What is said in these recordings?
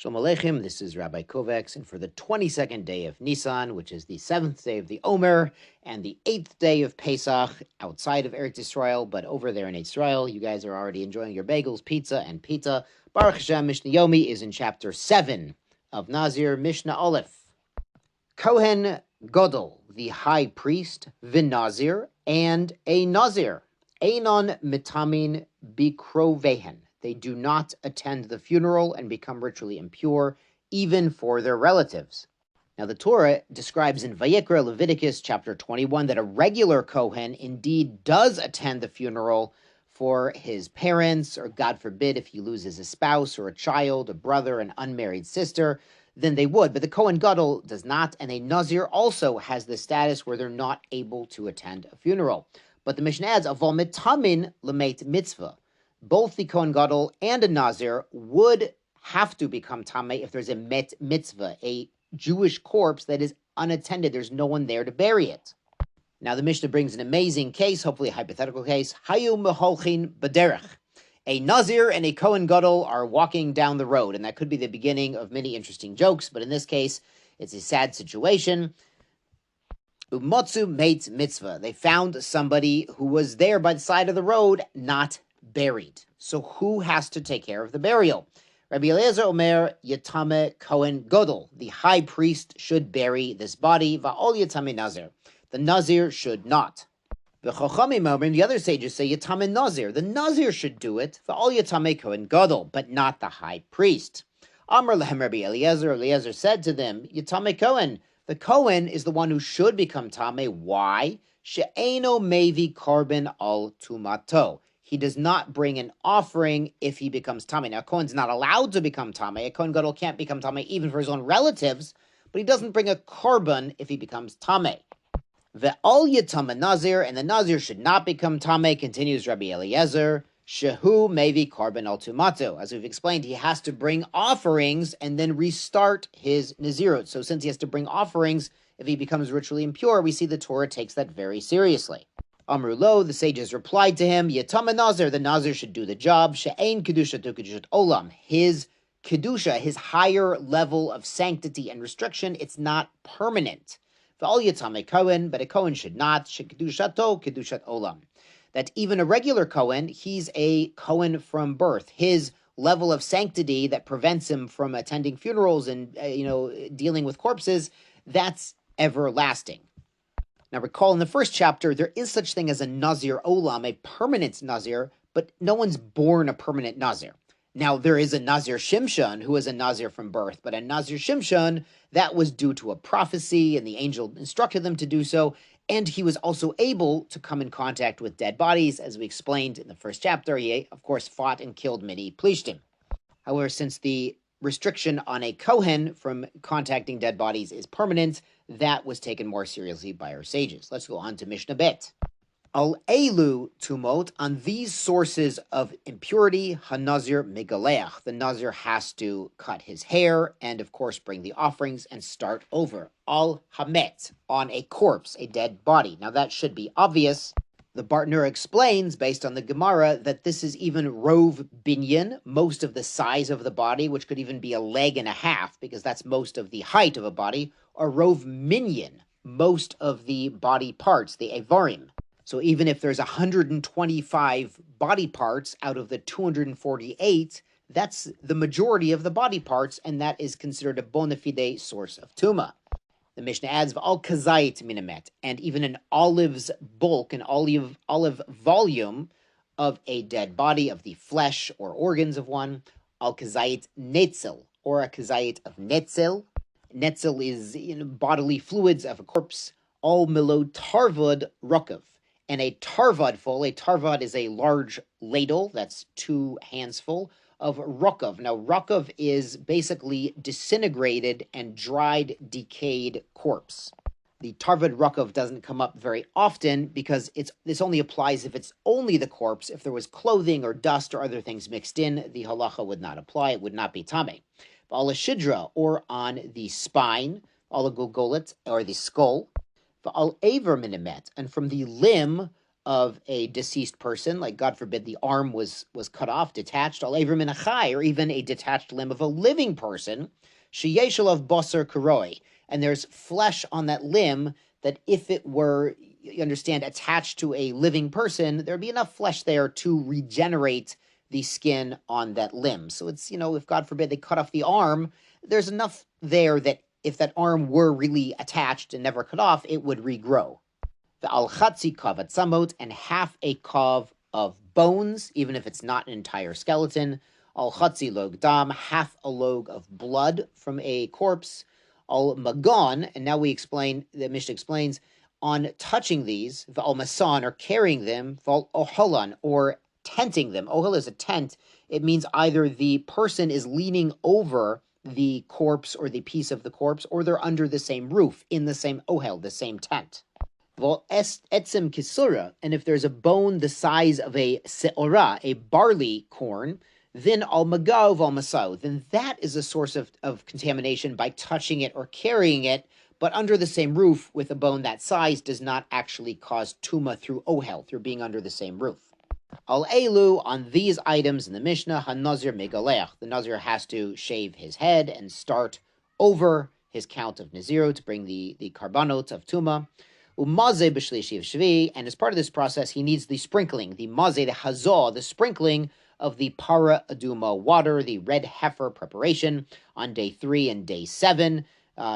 Shalom Aleichem, this is Rabbi Kovacs, and for the 22nd day of Nisan, which is the 7th day of the Omer, and the 8th day of Pesach, outside of Eretz Yisrael, but over there in Israel, you guys are already enjoying your bagels, pizza, and pita. Baruch Hashem, Mishnah Yomi is in chapter 7 of Nazir, Mishnah Aleph. Kohen Gadol, the high priest, Nazir, and a Nazir, Einon mitamin bikrovehen. They do not attend the funeral and become ritually impure, even for their relatives. Now, the Torah describes in Vayikra, Leviticus chapter 21, that a regular Kohen indeed does attend the funeral for his parents, or God forbid, if he loses a spouse or a child, a brother, an unmarried sister, then they would. But the Kohen Gadol does not, and a Nazir also has the status where they're not able to attend a funeral. But the Mishnah adds, Aval mitamin lemeit mitzvah. Both the Kohen Gadol and a Nazir would have to become tamei if there's a met mitzvah, a Jewish corpse that is unattended. There's no one there to bury it. Now the Mishnah brings an amazing case, hopefully a hypothetical case. Hayu meholchin b'derech. A Nazir and a Kohen Gadol are walking down the road, and that could be the beginning of many interesting jokes, but in this case, it's a sad situation. Umotzu meit mitzvah. They found somebody who was there by the side of the road, not buried. So who has to take care of the burial? Rabbi Eliezer Omer Yatame Kohen Gadol. The high priest should bury this body. Va'ol Yatame Nazir. The Nazir should not. The Chachamim Omer, the other sages say Yatame Nazir. The Nazir should do it. Va'ol Yatame Kohen Gadol, but not the high priest. Amar lehem Rabbi Eliezer. Eliezer said to them, Yatame Kohen. The Kohen is the one who should become Tameh. Why? She'eno mevi korban al tumato. He does not bring an offering if he becomes Tameh. Now, Kohen's not allowed to become Tameh. A Kohen Gadol can't become Tameh even for his own relatives, but he doesn't bring a korban if he becomes Tameh. Ve'al yatama Nazir, and the Nazir should not become Tameh, continues Rabbi Eliezer. Shehu mevi korban al tumato. As we've explained, he has to bring offerings and then restart his Nazirut. So since he has to bring offerings, if he becomes ritually impure, we see the Torah takes that very seriously. Amru lo, the sages replied to him, Yatama Nazir, the Nazir should do the job. She'ein kedusha tu kedushat olam. His kedusha, his higher level of sanctity and restriction, it's not permanent. V'al Yatame Kohen, but a Kohen should not. She'kedushato kedushat olam. That even a regular Kohen, he's a Kohen from birth. His level of sanctity that prevents him from attending funerals and dealing with corpses, that's everlasting. Now recall in the first chapter, there is such thing as a Nazir Olam, a permanent Nazir, but no one's born a permanent Nazir. Now there is a Nazir Shimshon who is a Nazir from birth, but a Nazir Shimshon, that was due to a prophecy and the angel instructed them to do so. And he was also able to come in contact with dead bodies. As we explained in the first chapter, he, of course, fought and killed many Plishtim. However, since the restriction on a Kohen from contacting dead bodies is permanent, that was taken more seriously by our sages. Let's go on to Mishnah Bet. Al elu tumot, on these sources of impurity, hanazir megaleach. The Nazir has to cut his hair and, of course, bring the offerings and start over. Al hamet, on a corpse, a dead body. Now that should be obvious. The Bartner explains, based on the Gemara, that this is even rov binyan, most of the size of the body, which could even be a leg and a half, because that's most of the height of a body, or rov minyan, most of the body parts, the avarim. So even if there's 125 body parts out of the 248, that's the majority of the body parts, and that is considered a bona fide source of tuma. The Mishnah adds, "Al kazait minamet," and even an olive's bulk, an olive volume of a dead body, of the flesh or organs of one. Al kazait netzel, or a kazait of netzel. Netzel is bodily fluids of a corpse. Al milod tarvud rokov. And a tarvad is a large ladle, that's 2 hands full, of rokov. Now, rokov is basically disintegrated and dried, decayed corpse. The tarvad rokov doesn't come up very often because this only applies if it's only the corpse. If there was clothing or dust or other things mixed in, the halacha would not apply. It would not be tameh. Al shidra, or on the spine, al gulgolet, or the skull. Al aver minimet, and from the limb of a deceased person, like God forbid the arm was cut off, detached, al ever min achai, or even a detached limb of a living person, sheyeshel of basar karoi, and there's flesh on that limb that if it were, you understand, attached to a living person, there'd be enough flesh there to regenerate the skin on that limb. So it's, if God forbid they cut off the arm, there's enough there that if that arm were really attached and never cut off, it would regrow. The al chatzi kav atzamot, and half a kav of bones, even if it's not an entire skeleton. Al chatzi log dam, half a log of blood from a corpse. Al magon, and now the Mishnah explains, on touching these, v'al masan, or carrying them, v'al oholan, or tenting them. Ohel is a tent. It means either the person is leaning over the corpse or the piece of the corpse, or they're under the same roof, in the same ohel, the same tent. Etzem kisura, and if there's a bone the size of a seorah, a barley corn, then al magav al masau, then that is a source of contamination by touching it or carrying it, but under the same roof with a bone that size does not actually cause tuma through ohel, through being under the same roof. Al elu, on these items in the Mishnah, hanazir megaleach, the Nazir has to shave his head and start over his count of Nazirut to bring the karbanot of tuma. Umaze b'shlishi of shvi, and as part of this process, he needs the sprinkling, the maze, the hazah, the sprinkling of the para aduma water, the red heifer preparation on day 3 and day 7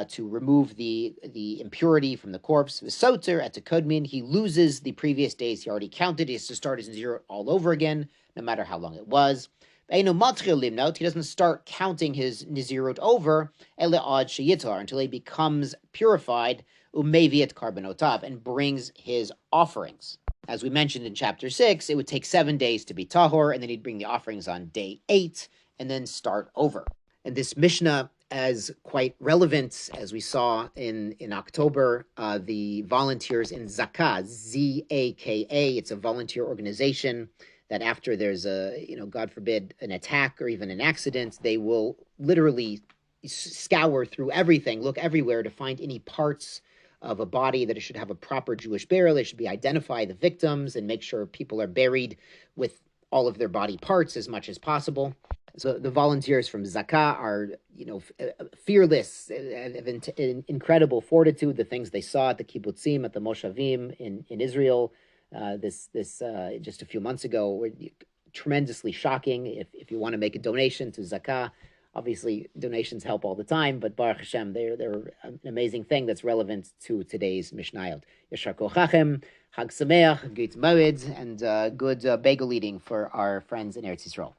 to remove the impurity from the corpse. V'soter at kodmin, he loses the previous days he already counted. He has to start his Nazirut all over again, no matter how long it was. He doesn't start counting his Nazirut over until he becomes purified, umeviet karbanotav, and brings his offerings. As we mentioned in chapter 6, it would take 7 days to be tahor, and then he'd bring the offerings on day 8, and then start over. And this Mishnah, as quite relevant, as we saw in October, the volunteers in Zaka, Z-A-K-A, it's a volunteer organization that after there's God forbid, an attack or even an accident, they will literally scour through everything, look everywhere to find any parts of a body that it should have a proper Jewish burial. They should identify the victims and make sure people are buried with all of their body parts as much as possible. So the volunteers from Zakah are, fearless and have incredible fortitude. The things they saw at the kibbutzim, at the moshavim in Israel, this just a few months ago, were tremendously shocking. If you want to make a donation to Zakah, obviously donations help all the time, but Baruch Hashem, they're an amazing thing that's relevant to today's Mishnayot. Yashar kochachem, Chag Sameach, Good Moed, and good bagel eating for our friends in Eretz Yisrael.